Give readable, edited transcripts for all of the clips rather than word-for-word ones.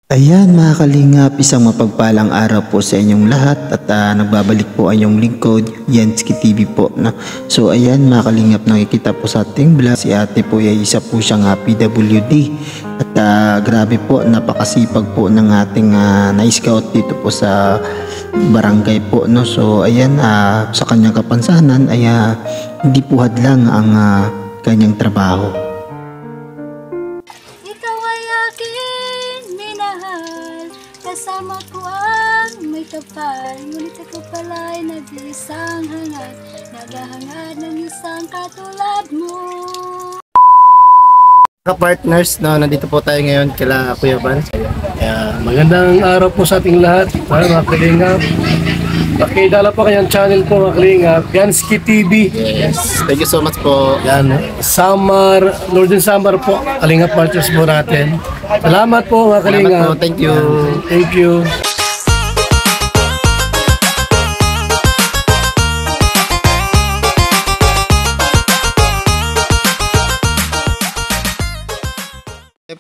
Ayan mga kalingap, isang mapagpalang araw po sa inyong lahat at nagbabalik po ang inyong lingkod, Yansky TV po. No? So ayan mga kalingap, nakikita po sa ating vlog, si ate po ay isa po siyang PWD at grabe po, napakasipag po ng ating na-scout dito po sa barangay po. No? So ayan, sa kanyang kapansanan ay hindi po hadlang ang kanyang trabaho. Kasama ko ang may kapal, ngunit ako pala'y nag-iisang hangad, naghahangad ng isang katulad mo. Ka-partners, no, nandito po tayo ngayon kila Kuya Van. Magandang araw po sa ating lahat, mga kalingap. Pakidala po kanyang channel po mga kalingap, Yansky TV. Yes, thank you so much po. Yan, Summer, Northern Summer po, kalingap partners po natin. Salamat po mga kalingap. Salamat po, thank you. Thank you.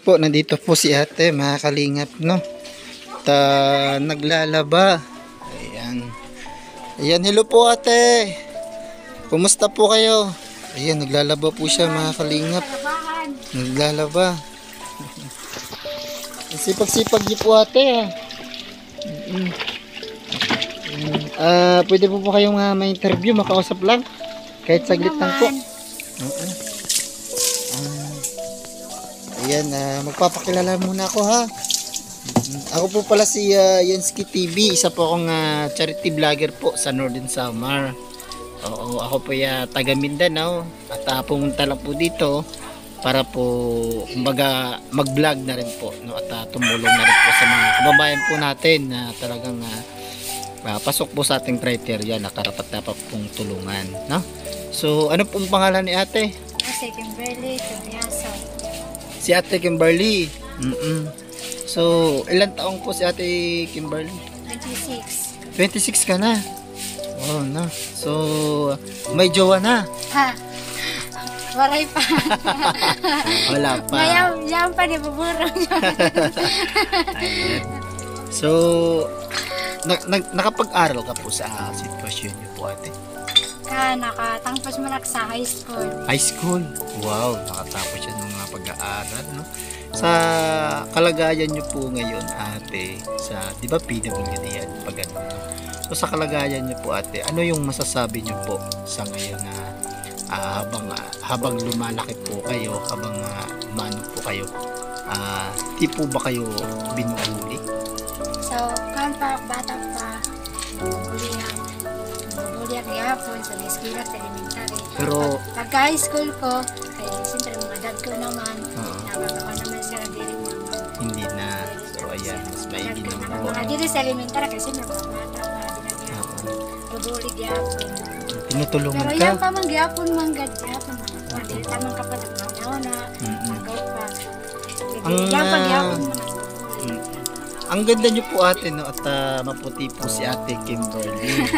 Po, nandito po si ate mga kalingap, no? Naglalaba. Ayan. Ayan, hello po ate. Kumusta po kayo? Ayan, naglalaba po siya mga kalingap. Naglalaba. Sipag-sipag niyo po ate. Pwede po kayong ma-interview, makausap lang. Kahit saglit lang po. Ayan, magpapakilala muna ako ha. Ako po pala si Yansky TV, isa po akong charity vlogger po sa Northern Samar. Oo, ako po taga Mindanao at pumunta lang po dito para po kumbaga mag-vlog na rin po, no? At tumulong na rin po sa mga kababayan po natin na talagang pasok po sa ating criteria na karapat-dapat pong tulungan, no? So, ano pong pangalan ni ate? Si Kimberly Tubiaso. Si ate Kimberly. So, ilang taong po si ate Kimberly? 26. 26 ka na. Oh, no. So, may jowa na. Ha? Waray pa. Wala pa. Yan pa, di buburong. Ayan. So, nakapag-aral ka po sa sitwasyon niyo po ate? Nakatangpos mo na sa high school. High school? Wow, nakatapos siya ng mga pag-aaral, no? Sa kalagayan niyo po ngayon ate, di ba PWD yan? Pag ano, no? So sa kalagayan niyo po ate, ano yung masasabi niyo po sa ngayon na habang lumalaki po kayo, habang umano po kayo, di po ba kayo binubuli? So, bata pa, bubuli ang ihapon sa eskwela sa elementary. Pero Pagka high school ko, ay siyempre mga dad ko naman, nababa ko naman sa diri naman. hindi na. So ayan, mas maigi naman po. Mga diri sa elementary kasi mga bata pa, dinagyan. Bubuli gihapon. Tinutulungan Pero ka? yan pa man gihapon, manggad gihapon. Hindi tamang kapag nagnauna, magaw pa. Yan pa gihapon mo na. Ang ganda niyo po ate, no? At maputi po si ate Kimberly, no?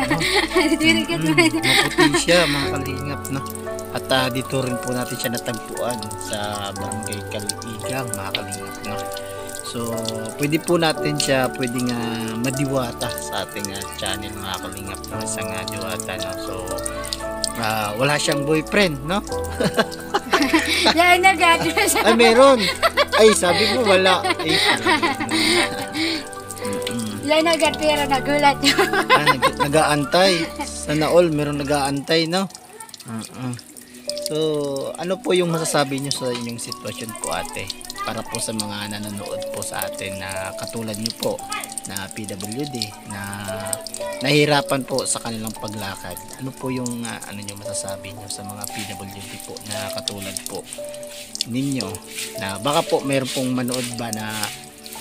Maputi siya mga kalingap, no? At dito rin po natin siya natagpuan sa barangay Kaliigang mga kalingap, no? So pwede po natin siya pwedeng madiwata sa ating channel mga kalingap, no? Isang diwata, no? So wala siyang boyfriend, no? Yan nag-address. Ay meron. Ay sabi mo wala. Ay, Yan agad pero nagulat nyo. nag-aantay. Sana all meron nag-aantay, no? So, ano po yung masasabi nyo sa inyong sitwasyon po ate? Para po sa mga nanonood po sa atin na katulad nyo po na PWD na nahihirapan po sa kanilang paglakad. Ano po yung ano nyo masasabi nyo sa mga PWD po na katulad po ninyo? Na baka po meron pong manood ba na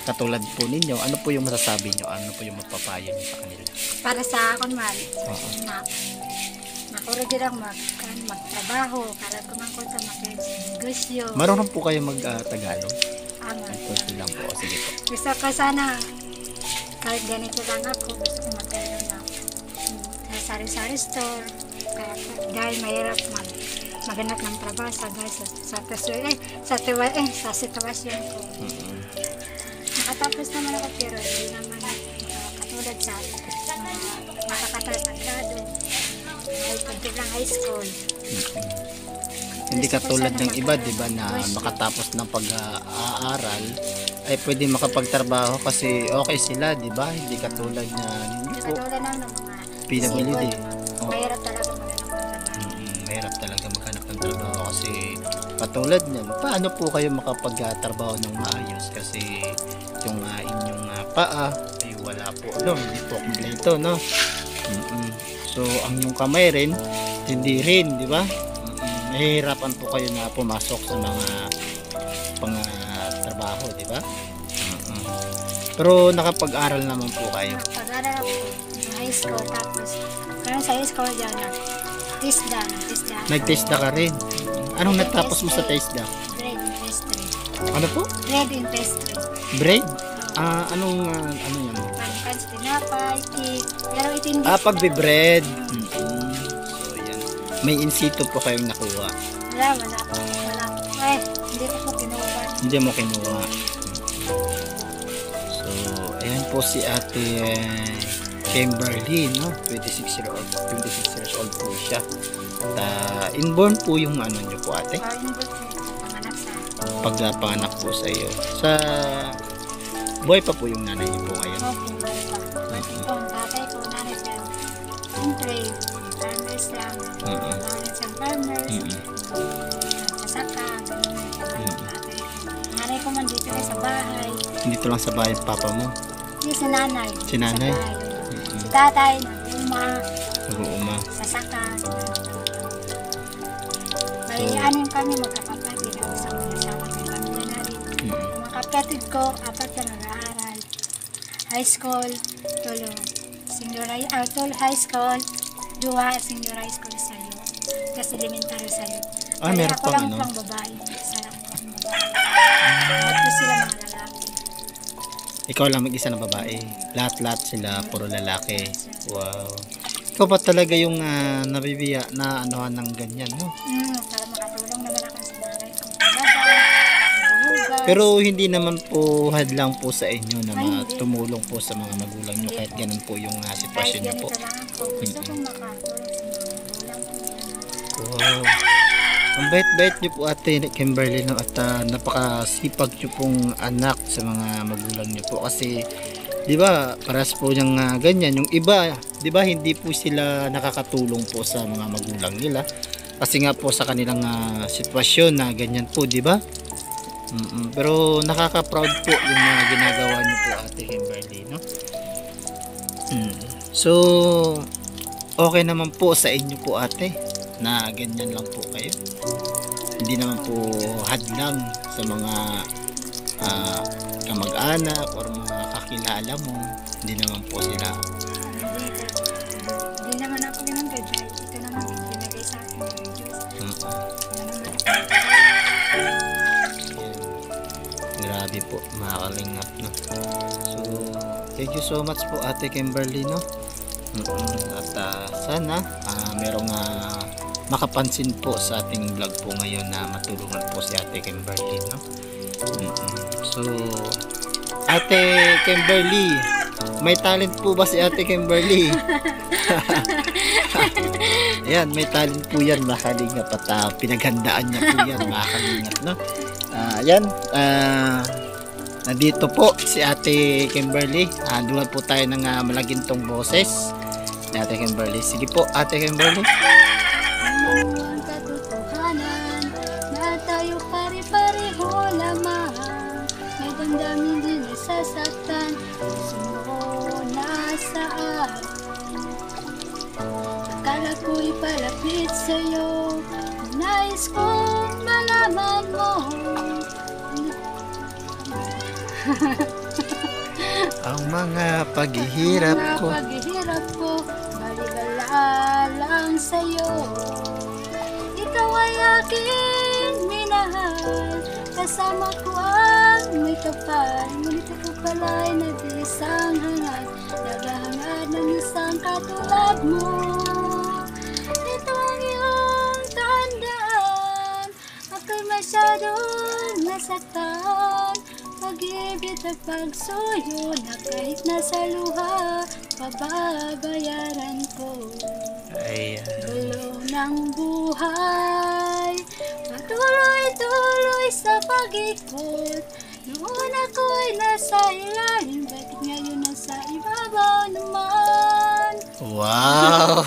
katulad po ninyo, ano po yung masasabi nyo? Ano po yung mapapayo nyo sa kanila? Para sa akon man, nakuro din ang magtrabaho, para kumangkot sa negosyo. Marunong po kayo mag-Tagalog? Aman. Ito lang po. Sige po. Gusto ko sana, kahit ganito lang ako, gusto ko magkaroon na sari-sari store. Dahil mahirap maghanap ng trabaho sa sitwasyon ko. Nakatapos naman ako pero hindi naman katulad sa makakatapos ng grado. Ay pagkat lang high school. Hindi katulad ng iba, di ba, na makatapos ng pag-aaral ay pwede makapagtrabaho kasi okay sila, di ba? Hindi katulad na ninyo po. Katulad lang ng mga PWD. Oo. mahirap talaga maghanap ng trabaho. Mahirap talaga maghanap ng trabaho kasi katulad niyan, paano po kayo makapagtrabaho ng maayos kasi yung inyong paa ay wala po, hindi po kumpleto, no? So, ang inyong kamay rin, hindi rin, di ba? Nahihirapan po kayo na pumasok sa mga trabaho, di ba? Pero nakapag-aral naman po kayo. Pag-aral ako ng high school tapos karon sa high school dyan na TISDA. Nag-TESDA ka rin. Anong natapos mo sa TESDA? Bread in pastry. Ano po? Bread in pastry. Bread? Ano yan? Pagkans, tinapay, cake. Pero itindi. Pagbe-bread. So, yan. May in situ po kayong nakuha. Wala. Eh, hindi ko po kinuha. Hindi mo kinuha. So, ayan po si Ate Kimberly, no? 26 years old po siya. At inborn po yung niyo po, ate. Pagpanganak po sa iyo. Sa buhay pa po yung nanay niyo po ngayon. Ang tatay ko, nanay ko, yung trade, farmers lang, nanay sa farmers, sasaka, nanay ko man dito sa bahay. Dito lang sa bahay papa mo? Hindi, si nanay. Si nanay? Si tatay, Nag-uuma. sasaka. May anim kami magkakapatid. Ako sa mga asawa sa pamilya namin. Mga kapatid ko, 4 na nag-aaral. High school, tulo. High school, 2 senior high school sa'yo. Tapos elementary sa'yo. Meron ako pang lang pang babae. Lahat sila mga lalaki. Ikaw lang mag-isa na babae. Lahat sila puro lalaki. Wow. Ikaw ba talaga yung nabibiya na anuhan ng ganyan, no? Para makatulong naman ako sa nanay ko. Maghugas. Pero hindi naman po hadlang po sa inyo na tumulong po sa mga magulang nyo kahit ganun po yung sitwasyon nyo po. Kahit ganito lang ako. Gusto kong makatulong sa mga magulang ko. Wow. Ang bait-bait nyo po, Ate Kimberly, no? At napakasipag nyo pong anak sa mga magulang nyo po kasi di ba paras po yung ganyan, yung iba, di ba hindi po sila nakakatulong po sa mga magulang nila kasi nga po sa kanilang sitwasyon na ganyan po, di ba? Pero nakaka-proud po yung mga ginagawa niyo po, Ate Kimberly, no? So okay naman po sa inyo po, ate, na ganyan lang po kayo. Hindi naman po hadlang sa mga kamag-anak or mga kakilala mo. Hindi naman po sila. Hindi naman ako ginanggad. Ito naman binagay sa akin ng Diyos. Grabe po, makakalingap, no? So, thank you so much po, Ate Kimberly, no? At sana merong makapansin po sa ating vlog po ngayon na matulungan po si Ate Kimberly, no? So, Ate Kimberly, may talent po ba si Ate Kimberly? Ayan, may talent po yan, makalingap, at pinaghandaan niya po yan, makalingap, no? Ayan, nandito po si Ate Kimberly. Duwan po tayo ng malagintong boses ni Ate Kimberly. Sige po, Ate Kimberly. Ang katotohanan na tayo pare-pareho lamang. May damdamin din nasasaktan. Gusto mo nasaan? Akala ko'y palapit sa'yo. Nais kong malaman mo. Ang mga paghihirap ko. Mga paghihirap ko, baligala lang sa'yo. Ikaw ay aking minahal. Kasama ko ang may kapal. Ngunit ako pala'y nag-iisang hangad. Naghahangad ng isang katulad mo. Ito ang iyong tandaan. Ako'y masyadong nasaktan. Pag pag-ibig at pagsuyo na kahit nasa luha, pababayaran ko. Ayan. Gulo ng buhay, patuloy-tuloy sa pag-ikot. Noon ako'y nasa ilalim, bakit ngayon nasa ibabaw naman? Wow!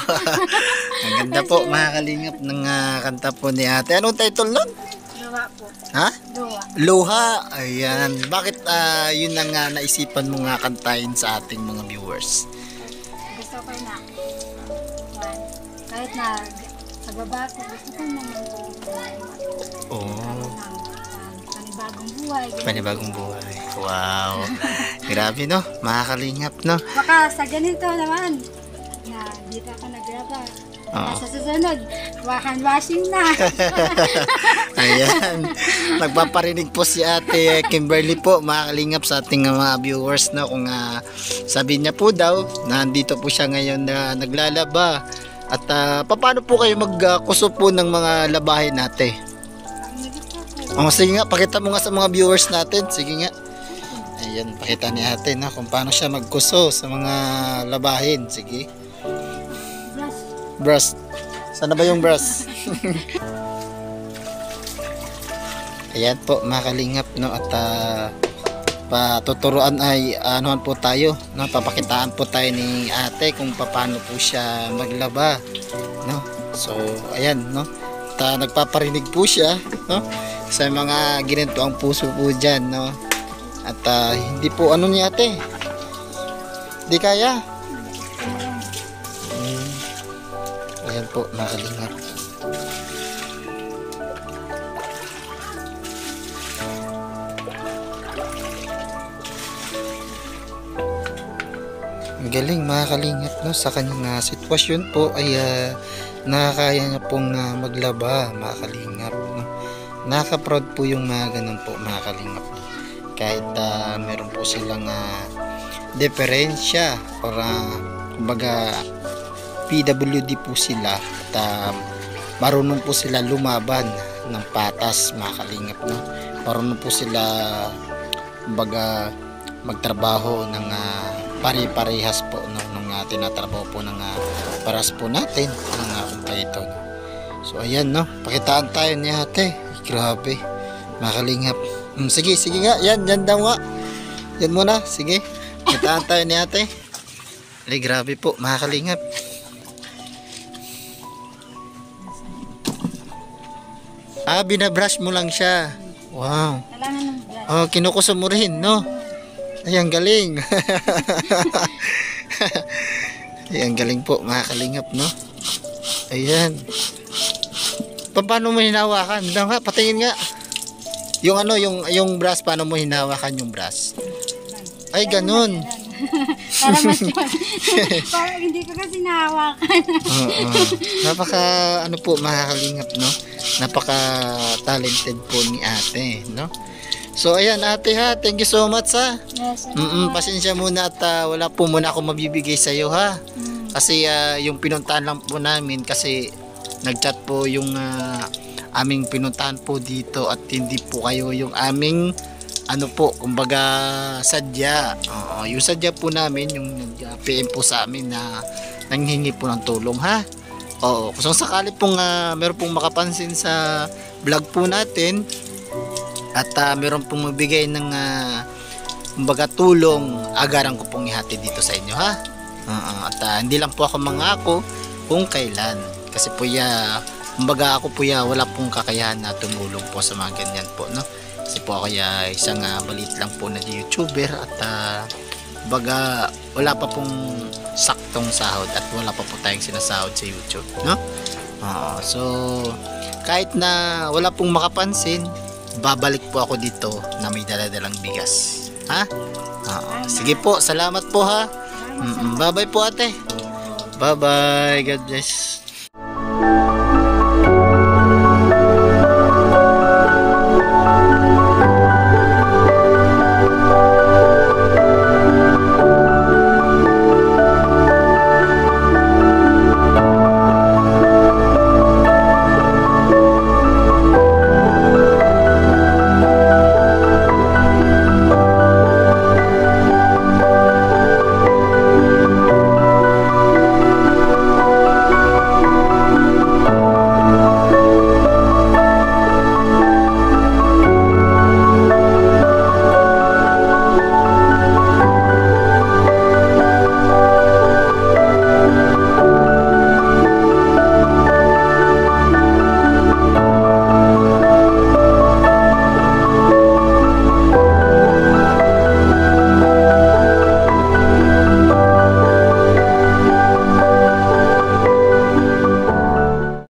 Ang ganda po mga kalingap ng kanta po ni ate. Anong title nun? Gawa po. Ha? Gawa. Luha. Ayan. Bakit yun ang naisipan mo nga kantahin sa ating mga viewers? Gusto ko na. Kahit na sa baba ko, gusto ko na Oh. panibagong buhay. Panibagong buhay. Wow. Grabe no? Mga kalingap no? Baka sa ganito naman, na dito ako nagraba. Oo. Sa susunod, washing na. Ayan. Nagpaparinig po si ate Kimberly po, mga kalingap sa ating mga viewers no? Kung sabi niya po daw, nandito po siya ngayon na naglalaba. At paano po kayo magkuso po ng mga labahin natin? Sige nga, pakita mo nga sa mga viewers natin. Sige nga. Ayan, pakita ni ate na kung paano siya magkuso sa mga labahin. Sige. Brush. Sana ba yung brush? Ayan po, mga kalingap, no? At patuturuan ay anuhan po tayo, no? Papakitaan po tayo ni ate kung paano po siya maglaba, no? So, ayan, no? At nagpaparinig po siya, no? Sa mga ginento ang puso po dyan, no? At hindi po ano ni ate, hindi kaya. Ayan po, mga kalingap. Ang galing mga kalingap, no? Sa kanyang sitwasyon po ay nakakaya niya pong maglaba, mga kalingap, no? Nakaka-proud po yung mga ganun po, mga kalingap, no? Kahit meron po silang diferensya or kumbaga PWD po sila at marunong po sila lumaban ng patas, mga kalingap, no? Marunong po sila kumbaga magtrabaho ng pare-parehas po, no? Nung tinatrabaho po ng paras po natin ng kumpleto, no? So ayan, no? Pakitaan tayo ni ate. Grabe, mga kalingap. Sige nga, yan daw nga. Yan muna, sige. Pakitaan tayo ni ate. Ay, grabe po, mga kalingap. Binabrush mo lang siya. Wow. Kailangan ng brush. Oh, kinukuso mo rin, no? Ay, ang galing. Ay, ang galing po, mga kalingap, no? Ayan. Paano mo hinawakan? Daw nga, patingin nga. Yung ano, yung brush, paano mo hinawakan yung brush? Ay, ganun. Para parang hindi ko kasi nahawakan. Oo. Napaka, ano po, mga kalingap, no? Napaka talented po ni ate, no? So ayan ate ha, thank you so much ha. Yes, Pasensya muna at wala po muna ako mabibigay sa iyo ha. Kasi yung pinuntahan lang po namin kasi nagchat po yung aming pinuntahan po dito at hindi po kayo yung aming ano po, kumbaga sadya. Yung sadya po namin yung PM po sa amin na nanghingi po ng tulong ha. Oo, kung sakali pong meron pong makapansin sa vlog po natin at meron pong magbigay ng kumbaga tulong, agaran ko pong ihati dito sa inyo ha. At hindi lang po ako mangako kung kailan kasi po kumbaga ako po wala pong kakayahan na tumulong po sa mga ganyan po, no? Kasi po ako isang balit lang po na YouTuber at kumbaga wala pa pong saktong sahod at wala pa po tayong sinasahod sa YouTube, no? So kahit na wala pong makapansin, babalik po ako dito na may daladalang bigas ha. Sige po, salamat po ha. Bye bye po ate. Bye bye, God bless.